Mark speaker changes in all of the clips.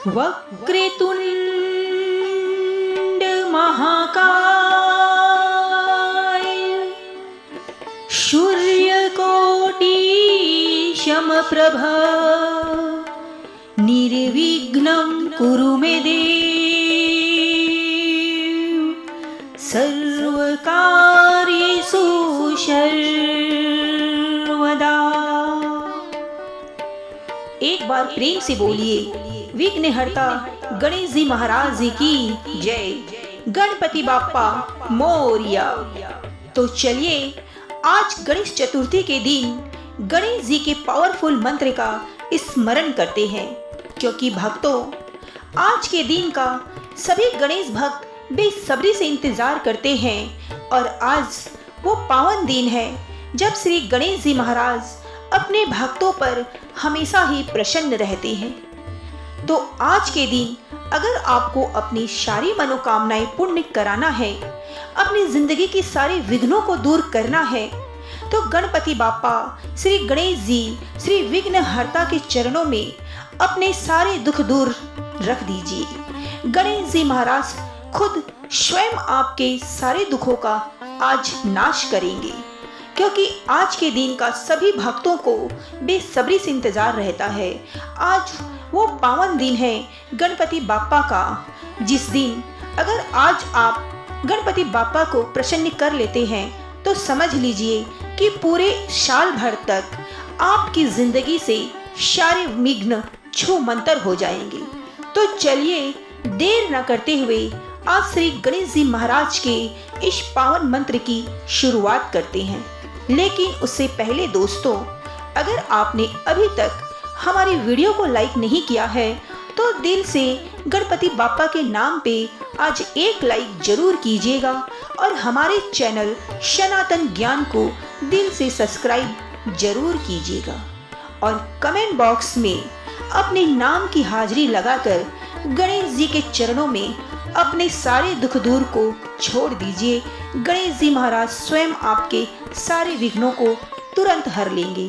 Speaker 1: वक्रतुंड महाकाय सूर्यकोटि समप्रभ निर्विघ्नं कुरु मे देव सर्वकार्येषु सर्वदा। एक बार प्रेम से बोलिए विघ्नहर्ता गणेश जी महाराज जी की जय। गणपति बाप्पा मोरया। तो चलिए आज गणेश चतुर्थी के दिन गणेश जी के पावरफुल मंत्र का स्मरण करते हैं, क्योंकि भक्तों आज के दिन का सभी गणेश भक्त बेसब्री से इंतजार करते हैं और आज वो पावन दिन है जब श्री गणेश जी महाराज अपने भक्तों पर हमेशा ही प्रसन्न रहते हैं। तो आज के दिन अगर आपको अपनी सारी मनोकामनाएं पूर्ण कराना है, अपनी जिंदगी की सारे विघ्नों को दूर करना है, तो गणपति बाप्पा श्री गणेश जी श्री विघ्नहर्ता के चरणों में अपने सारे दुख दूर रख दीजिए। गणेश जी महाराज खुद स्वयं आपके सारे दुखों का आज नाश करेंगे, क्योंकि आज के दिन का सभी भक्तों को बेसब्री से इंतजार रहता है। आज वो पावन दिन है गणपति बाप्पा का, जिस दिन अगर आज आप गणपति बाप्पा को प्रसन्न कर लेते हैं तो समझ लीजिए कि पूरे साल भर तक आपकी जिंदगी से सारे विघ्न छूमंतर हो जाएंगे। तो चलिए देर न करते हुए आज श्री गणेश जी महाराज के इस पावन मंत्र की शुरुआत करते हैं। लेकिन उससे पहले दोस्तों, अगर आपने अभी तक हमारी वीडियो को लाइक नहीं किया है तो दिल से गणपति बाप्पा के नाम पे आज एक लाइक जरूर कीजिएगा और हमारे चैनल सनातन ज्ञान को दिल से सब्सक्राइब जरूर कीजिएगा और कमेंट बॉक्स में अपने नाम की हाजिरी लगाकर गणेश जी के चरणों में अपने सारे दुख दूर को छोड़ दीजिए। गणेश जी महाराज स्वयं आपके सारे विघ्नों को तुरंत हर लेंगे।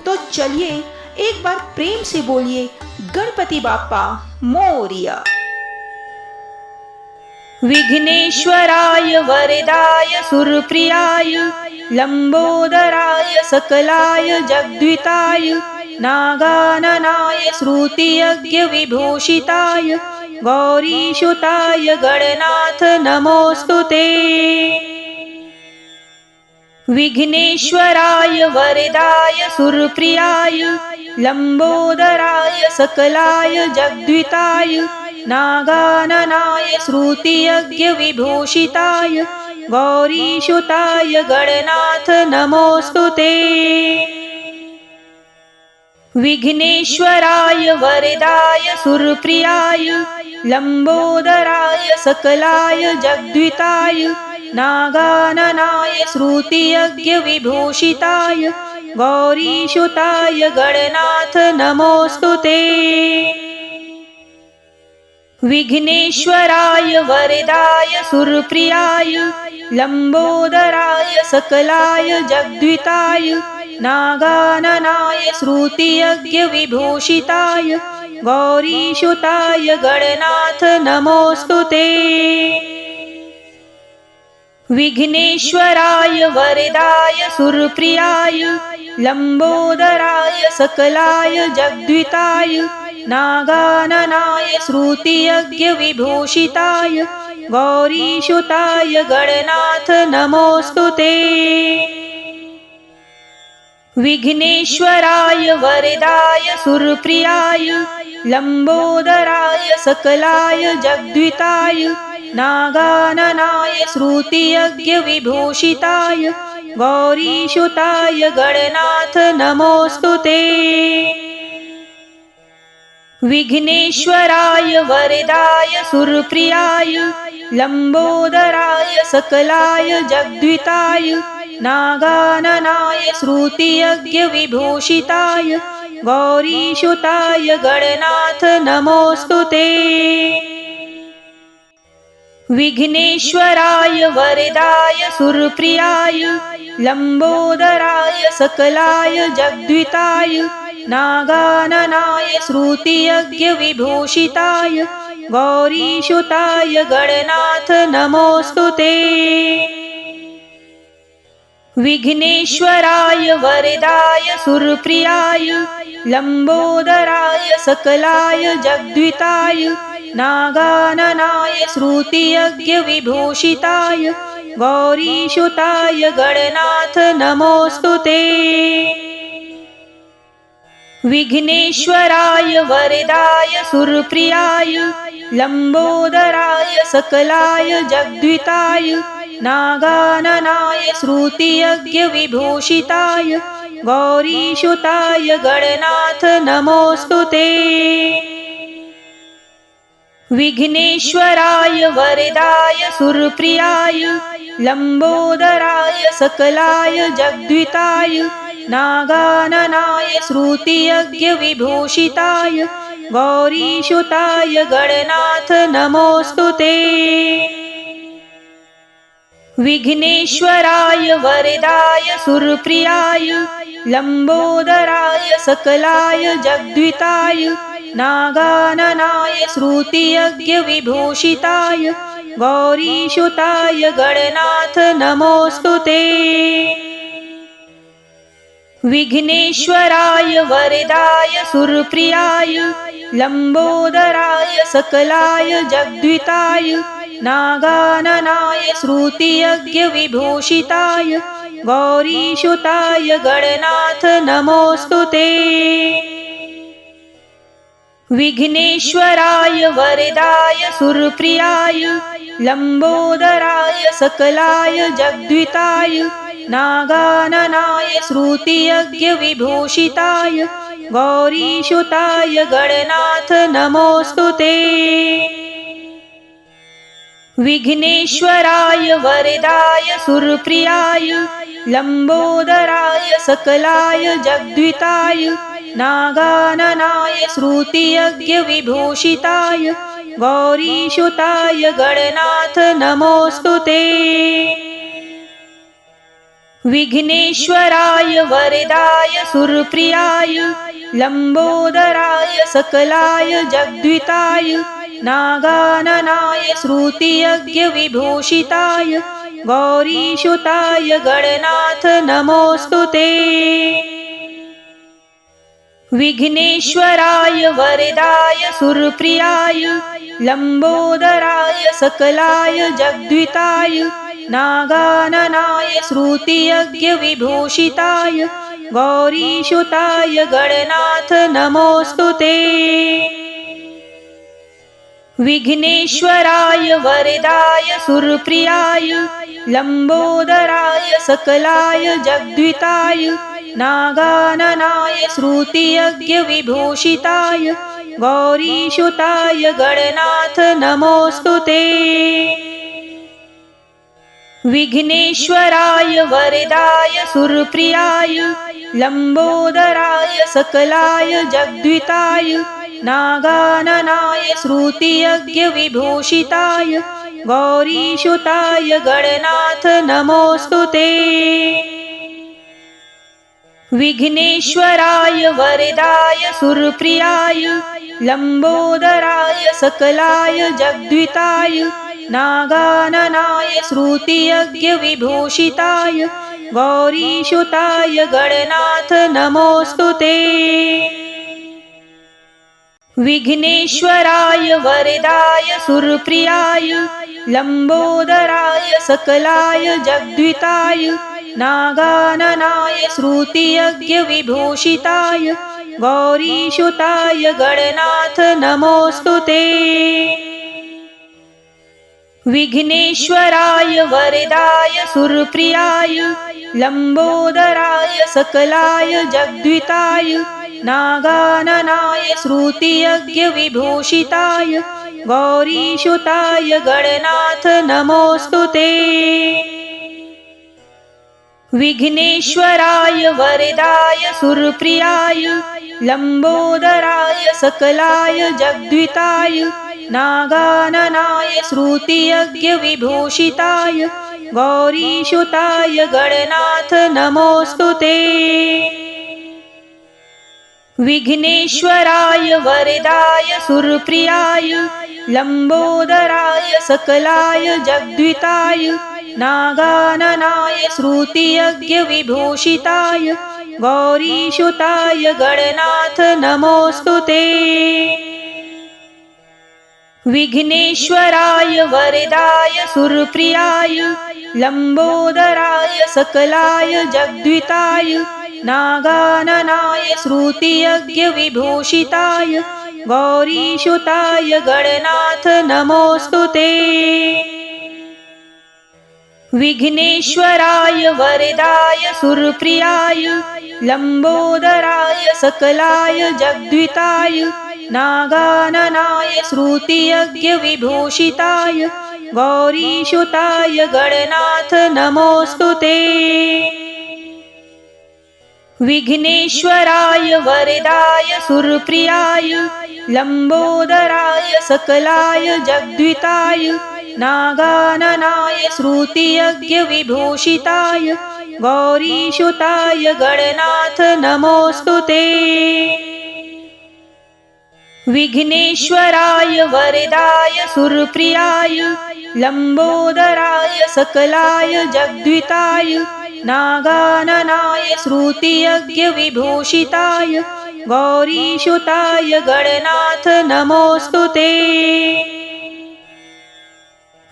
Speaker 1: तो चलिए एक बार प्रेम से बोलिए गणपति बाप्पा मोरया। विघ्नेश्वराय वरदाय सुरप्रियाय लंबोदराय सकलाय जगद्विताय नागाननाय श्रुतियज्ञ विभूषिताय गौरीसुताय गणनाथ नमोस्तुते। विघ्नेश्वराय वरदाय सुरप्रियाय लंबोदराय सकलाय जगद्विताय नागाननाय श्रुतियज्ञ विभूषिताय गौरीसुताय गणनाथ नमोस्तुते। विघ्नेश्वराय वरदाय सुरप्रियाय लंबोदराय सकलाय जगद्विताय नागाननाय श्रुतियज्ञ विभूषिताय गौरीसुताय गणनाथ नमोस्तुते। विघ्नेश्वराय वरदाय सुरप्रियाय लंबोदराय सकलाय जगद्विताय नागाननाय श्रुतियज्ञ विभूषिताय गौरीसुताय गणनाथ नमोस्तुते। विघ्नेश्वराय वरदाय सुरप्रियाय लंबोदराय सकलाय जगद्विताय नागाननाय श्रुतियज्ञ विभूषिताय गौरीसुताय गणनाथ नमोस्तुते। विघ्नेश्वराय वरदाय सुरप्रियाय लंबोदराय सकलाय जगद्विताय नागाननाय श्रुतियज्ञ विभूषिताय गौरीसुताय गणनाथ नमोस्तुते। विघ्नेश्वराय वरदाय सुरप्रियाय लंबोदराय सकलाय जगद्विताय नागाननाय श्रुतियज्ञ विभूषिताय गौरीसुताय गणनाथ नमोस्तुते। विघ्नेश्वराय वरदाय सुरप्रियाय लंबोदराय सकलाय जगद्विताय नागाननाय श्रुतियज्ञविभूषिताय गौरीसुताय गणनाथ नमोऽस्तु ते। विघ्नेश्वराय वरदाय सुरप्रियाय लंबोदराय सकलाय जगद्विताय नागाननाय श्रुतियज्ञविभूषिताय गौरीसुताय गणनाथ नमोऽस्तु ते। विघ्नेश्वराय वरदाय सुरप्रियाय लंबोदराय सकलाय जगद्विताय नागाननाय श्रुतियज्ञविभूषिताय गौरीसुताय गणनाथ नमोऽस्तु ते। विघ्नेश्वराय वरदाय सुरप्रियाय लंबोदराय सकलाय जगद्विताय नागाननाय श्रुतियज्ञविभूषिताय गौरीसुताय गणनाथ नमोऽस्तु ते। विघ्नेश्वराय वरदाय सुरप्रियाय लंबोदराय सकलाय जगद्विताय नागाननाय श्रुतियज्ञविभूषिताय गौरीसुताय गणनाथ नमोऽस्तु ते। विघ्नेश्वराय वरदाय सुरप्रियाय लंबोदराय सकलाय जगद्विताय नागाननाय श्रुतियज्ञविभूषिताय गौरीसुताय गणनाथ नमोऽस्तु ते। विघ्नेश्वराय वरदाय सुरप्रियाय लंबोदराय सकलाय जगद्विताय नागाननाय श्रुतियज्ञविभूषिताय गौरीसुताय गणनाथ नमोऽस्तु ते। विघ्नेश्वराय वरदाय सुरप्रियाय लंबोदराय सकलाय जगद्विताय नागाननाय श्रुतियज्ञविभूषिताय गौरीसुताय गणनाथ नमोऽस्तु ते। विघ्नेश्वराय वरदाय सुरप्रियाय लंबोदराय सकलाय जगद्विताय नागाननाय श्रुतियज्ञविभूषिताय गौरीसुताय गणनाथ नमोऽस्तु ते। विघ्नेश्वराय वरदाय सुरप्रियाय लंबोदराय सकलाय जगद्विताय नागाननाय श्रुतियज्ञविभूषिताय गौरीसुताय गणनाथ नमोऽस्तु ते। विघ्नेश्वराय वरदाय सुरप्रियाय लंबोदराय सकलाय जगद्विताय नागाननाय श्रुतियज्ञविभूषिताय गौरीसुताय गणनाथ नमोऽस्तु ते। विघ्नेश्वराय वरदाय सुरप्रियाय लंबोदराय सकलाय जगद्विताय नागाननाय श्रुतियज्ञविभूषिताय गौरीसुताय गणनाथ नमोऽस्तु ते। विघ्नेश्वराय वरदाय सुरप्रियाय लंबोदराय सकलाय जगद्विताय नागाननाय श्रुतियज्ञविभूषिताय गौरीसुताय गणनाथ नमोऽस्तु ते। विघ्नेश्वराय वरदाय सुरप्रियाय लंबोदराय सकलाय जगद्विताय नागाननाय श्रुतियज्ञविभूषिताय गौरीसुताय गणनाथ नमोऽस्तु ते। विघ्नेश्वराय वरदाय सुरप्रियाय लंबोदराय सकलाय जगद्विताय नागाननाय श्रुतियज्ञविभूषिताय गौरीसुताय गणनाथ नमोऽस्तु ते। विघ्नेश्वराय वरदाय सुरप्रियाय लंबोदराय सकलाय जगद्विताय नागाननाय श्रुतियज्ञविभूषिताय गौरीसुताय गणनाथ नमोऽस्तु ते। विघ्नेश्वराय वरदाय सुरप्रियाय लंबोदराय सकलाय जगद्विताय नागाननाय श्रुतियज्ञविभूषिताय गौरीसुताय गणनाथ नमोस्तुते। विघ्नेश्वराय वरदाय सुरप्रियाय लंबोदराय सकलाय जगद्विताय नागाननाय श्रुतियज्ञविभूषिताय गौरीसुताय गणनाथ नमोस्तुते। विघ्नेश्वराय वरदाय सुरप्रियाय लंबोदराय सकलाय जगद्विताय नागाननाय श्रुतियज्ञविभूषिताय गौरीसुताय गणनाथ नमोस्तुते। विघ्नेश्वराय वरदाय सुरप्रियाय लंबोदराय सकलाय जगद्विताय नागाननाय श्रुतियज्ञविभूषिताय गौरीसुताय गणनाथ नमोस्तुते। विघ्नेश्वराय वरदाय सुरप्रियाय लंबोदराय सकलाय जगद्विताय नागाननाय श्रुतियज्ञविभूषिताय गौरीसुताय गणनाथ नमोस्तुते।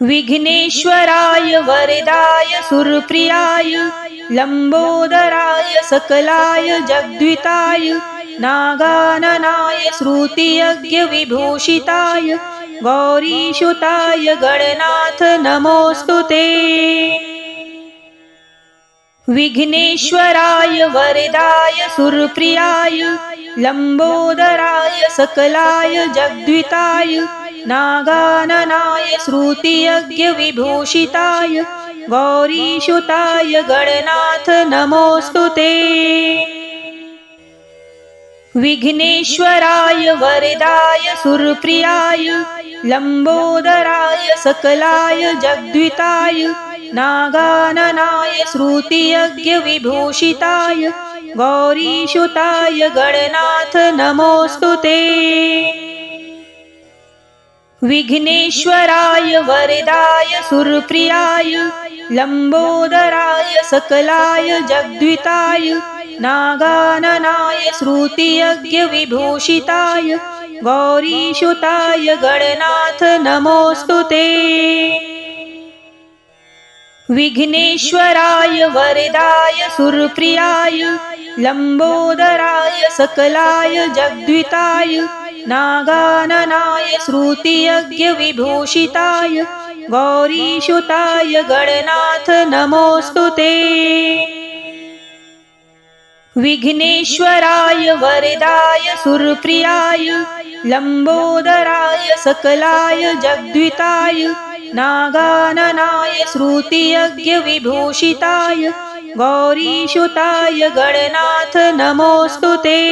Speaker 1: विघ्नेश्वराय वरदाय सुरप्रियाय लंबोदराय सकलाय जगद्विताय नागाननाय श्रुतियज्ञविभूषिताय गौरीसुताय गणनाथ नमोस्तुते। विघ्नेश्वराय वरदाय सुरप्रियाय लंबोदराय सकलाय जगद्विताय नागाननाय श्रुतियज्ञविभूषिताय गौरीसुताय गणनाथ नमोस्तुते। विघ्नेश्वराय वरदाय सुरप्रियाय लंबोदराय सकलाय जगद्विताय नागाननाय श्रुतियज्ञविभूषिताय गौरीसुताय गणनाथ नमोस्तुते। विघ्नेश्वराय वरदाय सुरप्रियाय लंबोदराय सकलाय जगद्विताय नागाननाय श्रुतियज्ञविभूषिताय गौरीसुताय गणनाथ नमोस्तुते। विघ्नेश्वराय वरदाय सुरप्रियाय लंबोदराय सकलाय जगद्विताय नागाननाय श्रुतियज्ञविभूषिताय गौरीसुताय गणनाथ नमोस्तुते। विघ्नेश्वराय वरदाय सुरप्रियाय लंबोदराय सकलाय जगद्विताय नागाननाय श्रुतियज्ञविभूषिताय गौरीसुताय गणनाथ नमोस्तुते।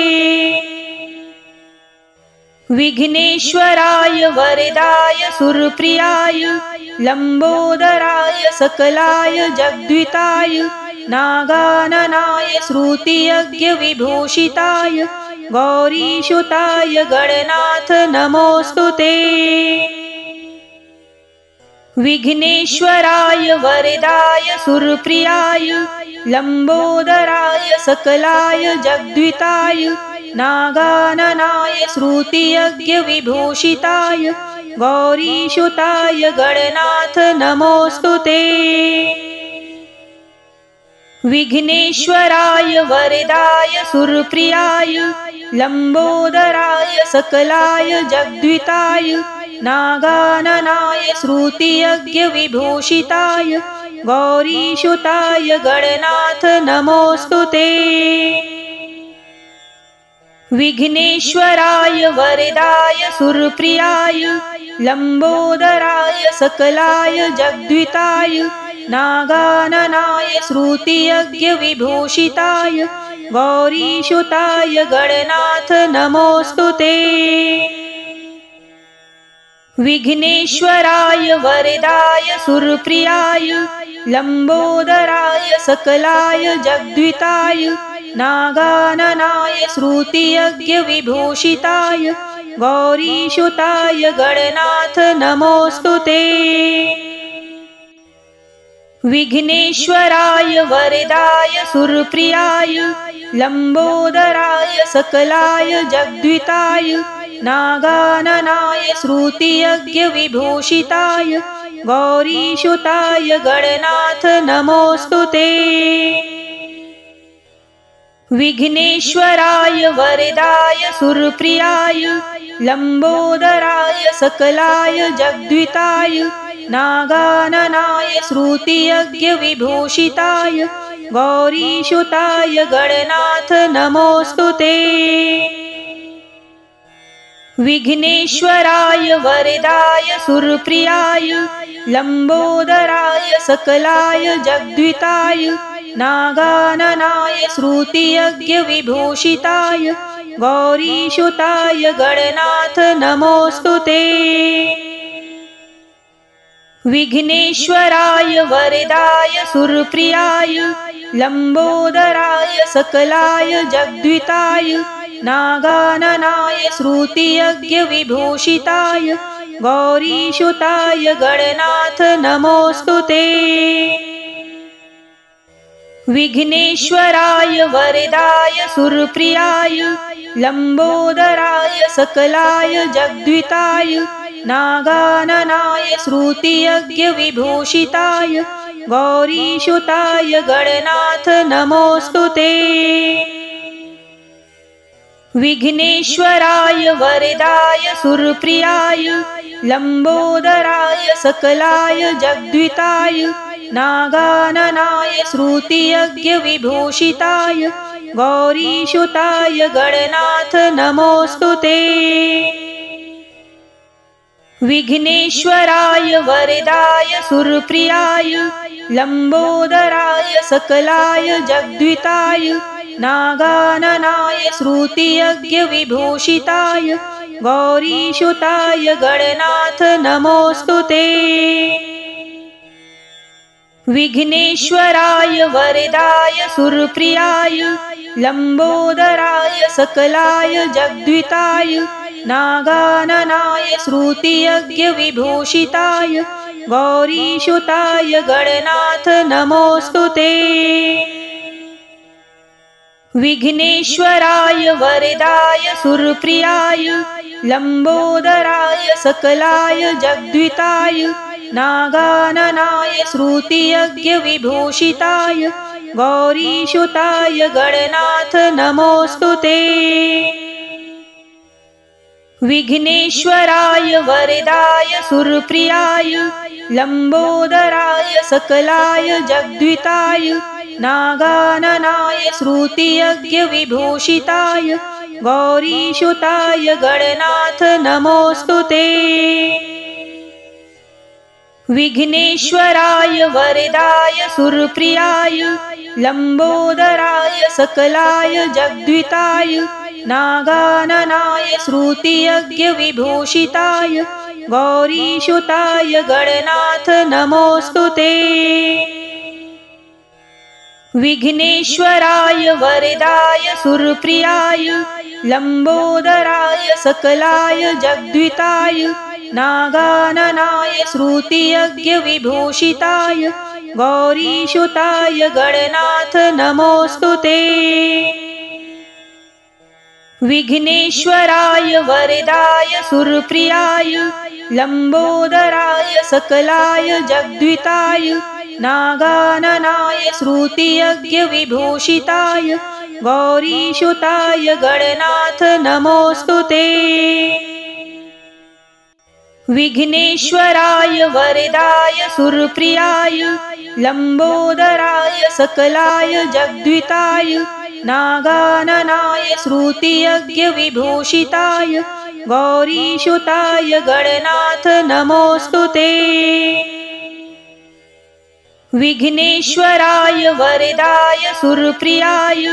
Speaker 1: विघ्नेश्वराय वरदाय सुरप्रियाय लंबोदराय सकलाय जगद्विताय नागाननाय श्रुतियज्ञविभूषिताय गौरीसुताय गणनाथ नमोस्तुते। विघ्नेश्वराय वरदाय सुरप्रियाय लंबोदराय सकलाय जगद्विताय नागाननाय श्रुतियज्ञविभूषिताय गौरीसुताय गणनाथ नमोस्तुते। विघ्नेश्वराय वरदाय सुरप्रियाय लंबोदराय सकलाय जगद्विताय नागाननाय श्रुतियज्ञविभूषिताय गौरीसुताय गणनाथ नमोस्तुते। विघ्नेश्वराय वरदाय सुरप्रियाय लंबोदराय सकलाय जगद्विताय नागाननाय श्रुतियज्ञविभूषिताय गौरीसुताय गणनाथ नमोस्तुते। विघ्नेश्वराय वरदाय सुरप्रियाय लंबोदराय सकलाय जगद्विताय नागाननाय श्रुतियज्ञविभूषिताय गौरीसुताय गणनाथ नमोऽस्तु ते। विघ्नेश्वराय वरदाय सुरप्रियाय लंबोदराय सकलाय जगद्विताय नागाननाय श्रुतियज्ञविभूषिताय गौरीसुताय गणनाथ नमोऽस्तु ते। विघ्नेश्वराय वरदाय सुरप्रियाय लंबोदराय सकलाय जगद्विताय नागाननाय श्रुतियज्ञविभूषिताय गौरीसुताय गणनाथ नमोऽस्तु ते। विघ्नेश्वराय वरदाय सुरप्रियाय लंबोदराय सकलाय जगद्विताय नागाननाय श्रुतियज्ञविभूषिताय गौरीसुताय गणनाथ नमोऽस्तु ते। विघ्नेश्वराय वरदाय सुरप्रियाय लंबोदराय सकलाय जगद्विताय नागाननाय श्रुतियज्ञविभूषिताय गौरीसुताय गणनाथ नमोऽस्तु ते। विघ्नेश्वराय वरदाय सुरप्रियाय लंबोदराय सकलाय जगद्विताय नागाननाय श्रुतियज्ञविभूषिताय गौरीसुताय गणनाथ नमोऽस्तु ते। विघ्नेश्वराय वरदाय सुरप्रियाय लंबोदराय सकलाय जगद्विताय नागाननाय श्रुतियज्ञविभूषिताय गौरीसुताय गणनाथ नमोऽस्तु ते। विघ्नेश्वराय वरदाय सुरप्रियाय लंबोदराय सकलाय जगद्विताय नागाननाय श्रुतियज्ञविभूषिताय गौरीसुताय गणनाथ नमोऽस्तु ते। विघ्नेश्वराय वरदाय सुरप्रियाय लंबोदराय सकलाय जगद्विताय नागाननाय श्रुतियज्ञविभूषिताय गौरीसुताय गणनाथ नमोऽस्तु ते। विघ्नेश्वराय वरदाय सुरप्रियाय लंबोदराय सकलाय जगद्विताय नागाननाय श्रुतियज्ञविभूषिताय गौरीसुताय गणनाथ नमोऽस्तु ते। विघ्नेश्वराय वरदाय सुरप्रियाय लंबोदराय सकलाय जगद्विताय नागाननाय श्रुतियज्ञविभूषिताय गौरीसुताय गणनाथ नमोऽस्तु ते। विघ्नेश्वराय वरदाय सुरप्रियाय लंबोदराय सकलाय जगद्विताय नागाननाय श्रुतियज्ञविभूषिताय गौरीसुताय गणनाथ नमोऽस्तु ते। विघ्नेश्वराय वरदाय सुरप्रियाय लंबोदराय सकलाय जगद्विताय नागाननाय श्रुतियज्ञविभूषिताय गौरीसुताय गणनाथ नमोऽस्तु ते। विघ्नेश्वराय वरदाय सुरप्रियाय लंबोदराय सकलाय जगद्विताय नागाननाय श्रुतियज्ञविभूषिताय गौरीसुताय गणनाथ नमोऽस्तु ते। विघ्नेश्वराय वरदाय सुरप्रियाय लंबोदराय सकलाय जगद्विताय नागाननाय श्रुतियज्ञविभूषिताय गौरीसुताय गणनाथ नमोऽस्तु ते। विघ्नेश्वराय वरदाय सुरप्रियाय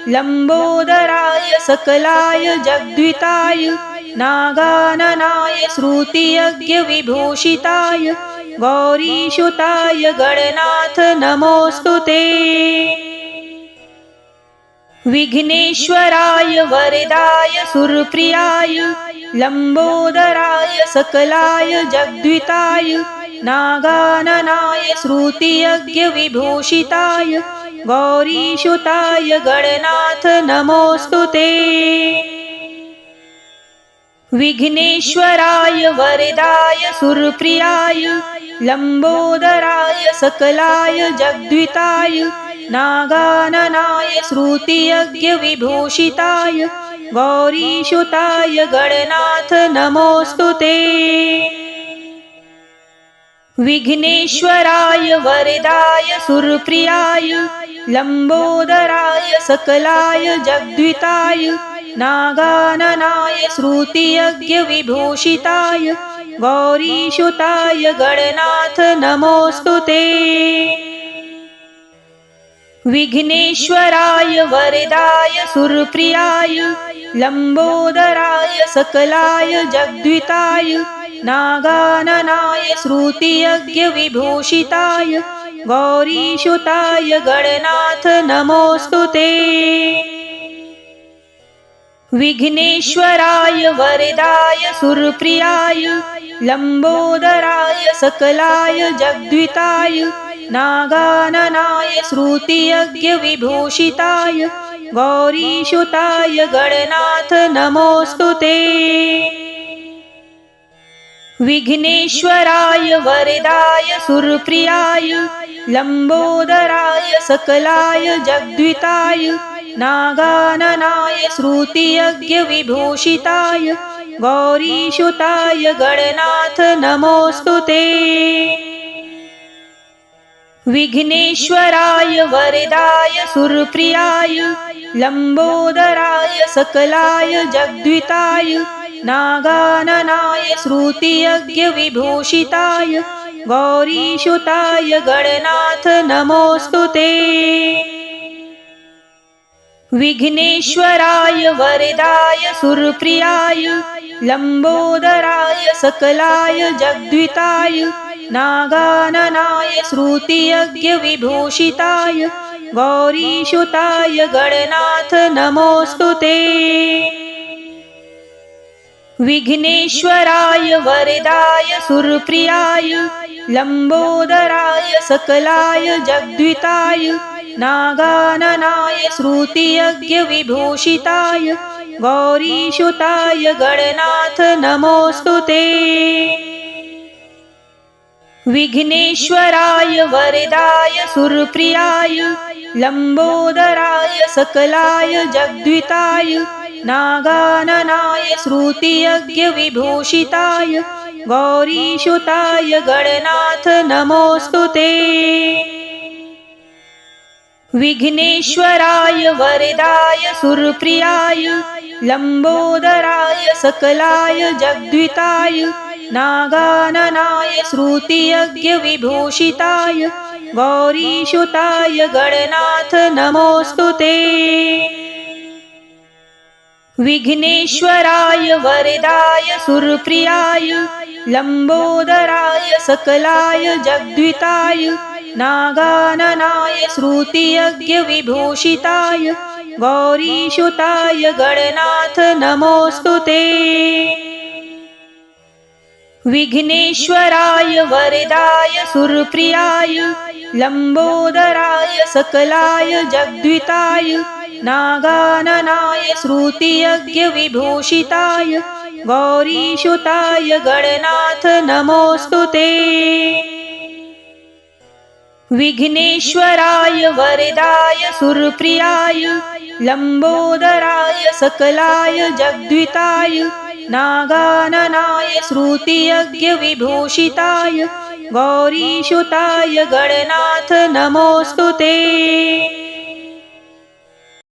Speaker 1: लंबोदराय सकलाय जगद्विताय नागाननाय श्रुतियज्ञविभूषिताय गौरीसुताय गणनाथ नमोऽस्तु ते। विघ्नेश्वराय वरदाय सुरप्रियाय लंबोदराय सकलाय जगद्विताय नागाननाय श्रुतियज्ञविभूषिताय गौरीसुताय गणनाथ नमोस्तुते। विघ्नेश्वराय वरदाय सुरप्रियाय लंबोदराय सकलाय जगद्विताय नागाननाय श्रुतियज्ञविभूषिताय गौरीसुताय गणनाथ नमोस्तुते। विघ्नेश्वराय वरदाय सुरप्रियाय लंबोदराय सकलाय जगद्विताय नागाननाय श्रुतियज्ञविभूषिताय गौरीसुताय गणनाथ नमोस्तुते। विघ्नेश्वराय वरदाय सुरप्रियाय लंबोदराय सकलाय जगद्विताय नागाननाय श्रुतियज्ञविभूषिताय गौरीसुताय गणनाथ नमोस्तुते। विघ्नेश्वराय वरदाय सुरप्रियाय लंबोदराय सकलाय जगद्विताय नागाननाय श्रुतियज्ञविभूषिताय गौरीसुताय गणनाथ नमोस्तुते। विघ्नेश्वराय वरदाय सुरप्रियाय लंबोदराय सकलाय जगद्विताय नागाननाय श्रुतियज्ञविभूषिताय गौरीसुताय गणनाथ नमोस्तुते। विघ्नेश्वराय वरदाय सुरप्रियाय लंबोदराय सकलाय जगद्विताय नागाननाय श्रुतियज्ञविभूषिताय गौरीसुताय गणनाथ नमोस्तुते। विघ्नेश्वराय वरदाय सुरप्रियाय लंबोदराय सकलाय जगद्विताय नागाननाय श्रुतियज्ञविभूषिताय गौरीसुताय गणनाथ नमोस्तुते। विघ्नेश्वराय वरदाय सुरप्रियाय लंबोदराय सकलाय जगद्विताय नागाननाय श्रुतियज्ञविभूषिताय गौरीसुताय गणनाथ नमोस्तुते। विघ्नेश्वराय वरदाय सुरप्रियाय लंबोदराय सकलाय जगद्विताय नागाननाय श्रुतियज्ञविभूषिताय गौरीसुताय गणनाथ नमोस्तुते। विघ्नेश्वराय वरदाय सुरप्रियाय लंबोदराय सकलाय जगद्विताय नागाननाय श्रुतियज्ञविभूषिताय गौरीसुताय गणनाथ नमोस्तुते। विघ्नेश्वराय वरदाय सुरप्रियाय लंबोदराय सकलाय जगद्विताय नागाननाय श्रुतियज्ञविभूषिताय गौरीसुताय गणनाथ नमोस्तुते। विघ्नेश्वराय वरदाय सुरप्रियाय लंबोदराय सकलाय जगद्विताय नागाननाय श्रुतियज्ञविभूषिताय गौरीसुताय गणनाथ नमोस्तुते। विघ्नेश्वराय वरदाय सुरप्रियाय लंबोदराय सकलाय जगद्विताय नागाननाय श्रुतियज्ञविभूषिताय गौरीसुताय गणनाथ नमोस्तुते।